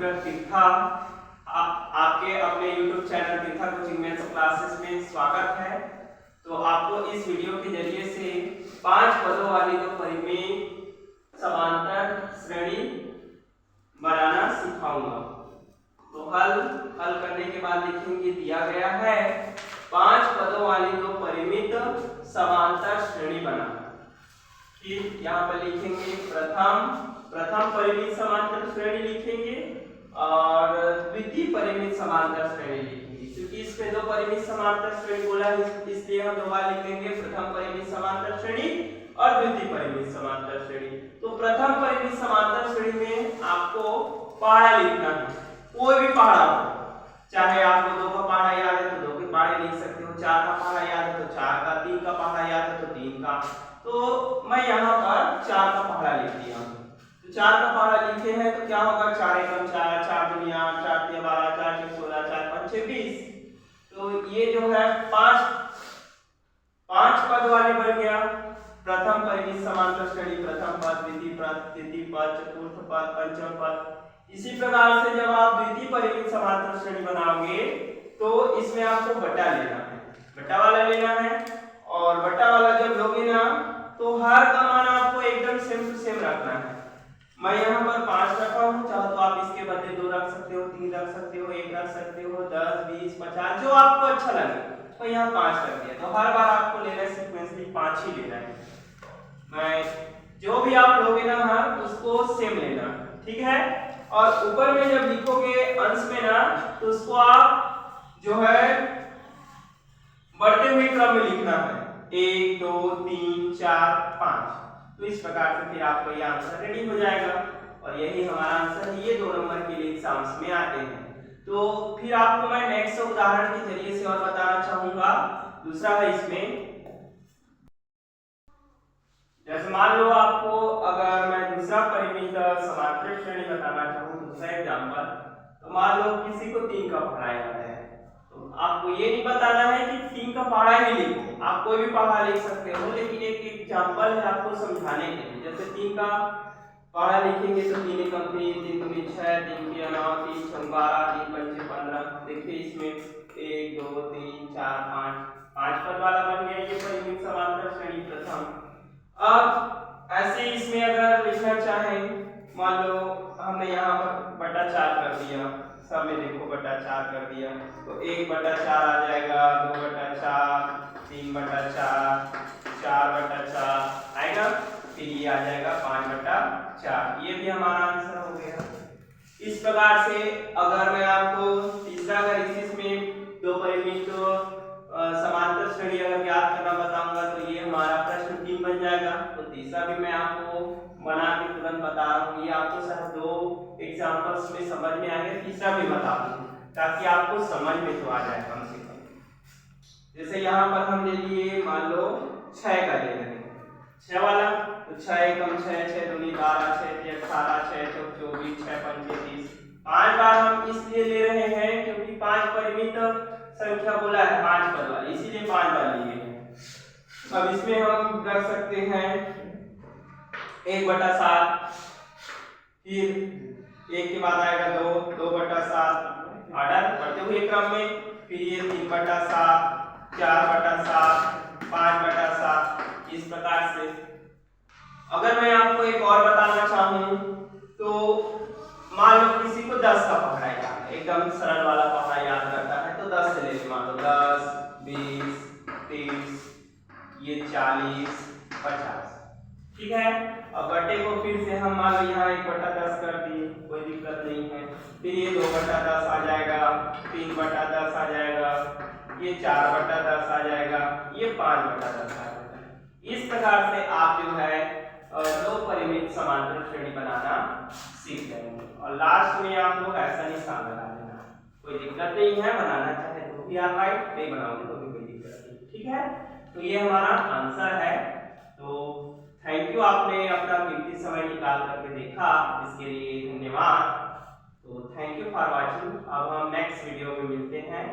मित्र तीर्था आपके अपने YouTube channel तीर्था coaching maths classes में स्वागत है। तो आपको इस वीडियो के जरिए से 5 पदों वाली दो परिमेय समांतर श्रेणी बनाना सिखाऊंगा। तो हल करने के बाद लिखेंगे दिया गया है 5 पदों वाली दो परिमित समांतर श्रेणी बनाना। फिर यहाँ पर लिखेंगे प्रथम परिमित समांतर श्रेणी लिखेंगे और द्वितीय परिमित समांतर श्रेणी लिखेंगे। क्योंकि इसमें दो परिमित समांतर श्रेणी बोला है इसलिए हम दो बार लिखेंगे प्रथम परिमित समांतर श्रेणी और द्वितीय परिमित समांतर श्रेणी। तो प्रथम परिमित समांतर श्रेणी में आपको पहाड़ा लिखना है, कोई भी पहाड़ा हो, चाहे आपको 2 का पहाड़ा याद है तो 2 के पहाड़े लिख सकते हो, 4 का पहाड़ा याद है तो 4 का, 3 का पहाड़ा याद है तो 3 का। तो मैं यहाँ पर 4 का पहाड़ा लिख दिया हूँ। तो 4 का पहाड़ा लिखे हैं तो क्या होगा, 4 एकम 4, 4 दूनी 8, 4 तिया 12, 4 छक 16, 4 पंचे 20। तो ये जो है 5 पद वाली बन गया। प्रथम परिमित समांतर श्रेणी, प्रथम पद, द्वितीय पद, तृतीय पद, चतुर्थ पद, पंचम पद। इसी प्रकार से जब आप द्वितीय परिमित समांतर श्रेणी बनाओगे तो इसमें आपको बटा लेना है, बटा वाला लेना है। और बटा वाला जब लोगे ना तो हर का मान आपको एकदम सेम टू सेम रखना है। मैं यहाँ पर 5 रखा हूँ, चाहो तो आप इसके बदले 2 रख सकते हो, 3 रख सकते हो, 1 रख सकते हो, 10, 20, 50 जो आपको अच्छा लगे। तो यहाँ 5 रख दिया। तो हर बार आपको लेना है सीक्वेंसली 5 ही लेना है। मैं जो भी आप लोगे ना हर उसको सेम लेना, ठीक है। और ऊपर में जब लिखोगे अंश में ना तो उसको आप जो है बढ़ते हुए क्रम में लिखना है, 1 2 3 4 5। तो इस प्रकार से फिर आपका ये आंसर रेडी हो जाएगा। और यही हमारा आंसर है, ये 2 नंबर के लिए एग्जाम्स में आते हैं। तो फिर आपको मैं नेक्स्ट उदाहरण के जरिए से और बताना चाहूंगा। दूसरा है इसमें, जैसे मान लो आपको अगर मैं दूसरा परिमित समांतर श्रेणी बताना चाहूँ, दूसरा एग्जांपल, तो मान लो किसी को 3 का पहाड़ा याद है तो आपको ये नहीं बताना है कि 3 का पहाड़ा ही लिखो, आप कोई भी पहाड़ा लिख सकते हो, लेकिन एक एग्जांपल है आपको समझाने के लिए। जैसे 3 का पहाड़ा लिखेंगे तो 3 एकम 3, 3 दूनी 6, 3 तिया 9, 3 छक 12, 3 पंचे 15। देखिए इसमें 1 2 3 4 5 पद वाला बन गया ये परिमित समांतर श्रेणी प्रथम। अब ऐसे इसमें अगर लिखना चाहें, मान लो हमने यहाँ पर बटा 4 कर दिया, सब में देखो बटा 4 कर दिया, तो 1 बटा 4 आ जाएगा, 2 बटा 4, 3 बटा 4, 4 बटा 4 आएगा, फिर ये आ जाएगा 5 बटा 4। ये भी हमारा आंसर हो गया। इस प्रकार से अगर मैं आपको तीसरा अगर इसमें 2 परिमित समांतर श्रेणी अगर ज्ञात करना बताऊंगा तो ये हमारा प्रश्न 3 बन जाएगा। तो तीसरा भी मैं आपको बना के तुरंत बता रहा हूँ, ये आपको शायद 2 एग्जांपल्स में समझ में आएगा, तीसरा भी बता दूं ताकि आपको समझ में तो आ जाए कम से कम। जैसे यहाँ पर हम ले लिए, मान लो 6 का ले रहे हैं, 6 वाला, तो 6 एकम 6, 6 दूनी 12, 6 तिया 18, 6 चौक 24, 6 पंचे 30। 5 बार हम इसलिए ले रहे हैं क्योंकि 5 परिमित संख्या बोला है 5 पद वाली, इसीलिए 5 बार लिए हैं। अब इसमें हम कर सकते हैं 1 बटा 7, फिर 1 के बाद आएगा 2, 2 बटा 7 ऑर्डर बढ़ते हुए क्रम में, फिर ये 3 बटा 7, 4 बटा 7, 5 बटा 7। इस प्रकार से अगर मैं आपको एक और बताना चाहूँ तो मान लो किसी को 10 का पहाड़ा याद है, एकदम सरल वाला पहाड़ा याद करता है तो 10 से ले ली, मान लो 10 20 30 ये 40 50, ठीक है। अब बटे को फिर से हम मान लो यहाँ 1 बटा 10 कर दिए, कोई दिक्कत नहीं है। फिर ये 2 बटा 10 आ जाएगा, 3 बटा 10 आ जाएगा, ये 4 बटा 10 आ जाएगा, ये 5 बटा 10 आ जाएगा। इस प्रकार से आप जो है 2 परिमित समांतर श्रेणी बनाना सीख जाएंगे। और लास्ट में आप लोग ऐसा निशान लगा देना, कोई दिक्कत नहीं है, बनाना चाहे तो भी आप राइट, नहीं बनाओगे तो भी कोई दिक्कत नहीं, ठीक है। तो ये हमारा आंसर है। तो थैंक यू, आपने अपना कीमती समय निकाल करके देखा, इसके लिए धन्यवाद। तो थैंक यू फॉर वॉचिंग। अब हम नेक्स्ट वीडियो में मिलते हैं।